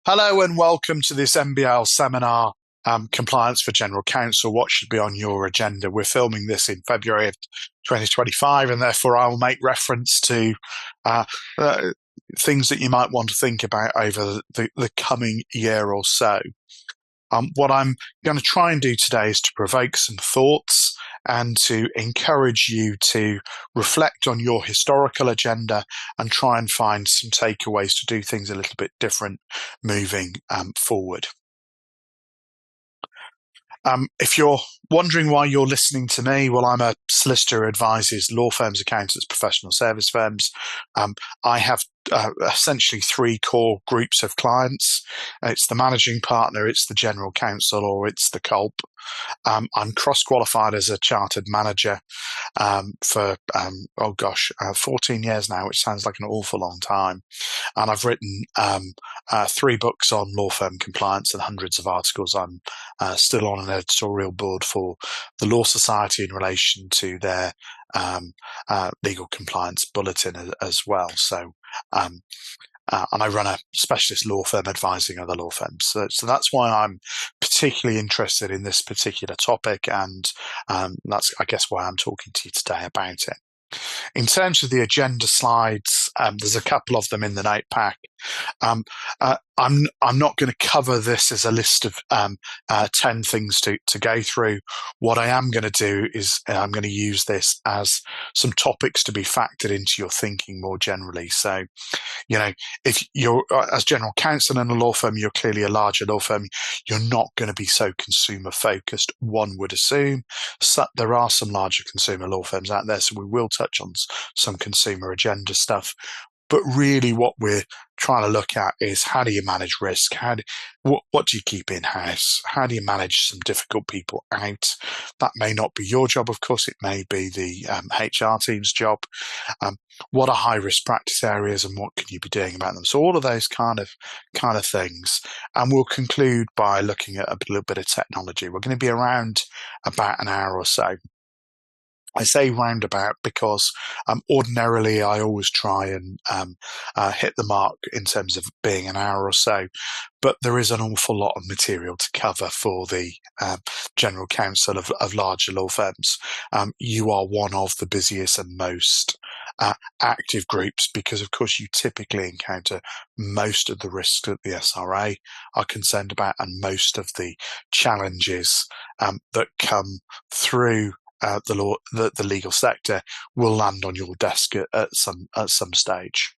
Hello and welcome to this MBL seminar, Compliance for General Counsel. What should be on your agenda? We're filming this in February of 2025, and therefore I will make reference to uh, uh, things that you might want to think about over the coming year or so. What I'm going to try and do today is to provoke some thoughts and to encourage you to reflect on your historical agenda and try and find some takeaways to do things a little bit different moving forward. If you're wondering why you're listening to me, well, I'm a solicitor who advises law firms, accountants, professional service firms. I have essentially three core groups of clients. It's the managing partner, it's the general counsel, or it's the culp. I'm cross-qualified as a chartered manager for, 14 years now, which sounds like an awful long time. And I've written three books on law firm compliance and hundreds of articles. I'm still on an editorial board for the Law Society in relation to their legal compliance bulletin as well. So, and I run a specialist law firm advising other law firms. So that's why I'm particularly interested in this particular topic, and that's, I guess, why I'm talking to you today about it. In terms of the agenda slides, there's a couple of them in the note pack. I'm not going to cover this as a list of 10 things to go through. What I am going to do is I'm going to use this as some topics to be factored into your thinking more generally. So, you know, if you're as general counsel in a law firm, you're clearly a larger law firm, you're not going to be so consumer focused, one would assume. So there are some larger consumer law firms out there, so we will touch on some consumer agenda stuff. But really what we're trying to look at is, how do you manage risk? What do you keep in-house? How do you manage some difficult people out? That may not be your job, of course. It may be the HR team's job. What are high-risk practice areas and what can you be doing about them? So all of those kind of things. And we'll conclude by looking at a little bit of technology. We're going to be around about an hour or so. I say roundabout because ordinarily I always try and hit the mark in terms of being an hour or so, but there is an awful lot of material to cover for the general counsel of larger law firms. You are one of the busiest and most active groups because, of course, you typically encounter most of the risks that the SRA are concerned about and most of the challenges that come through the legal sector will land on your desk at some stage.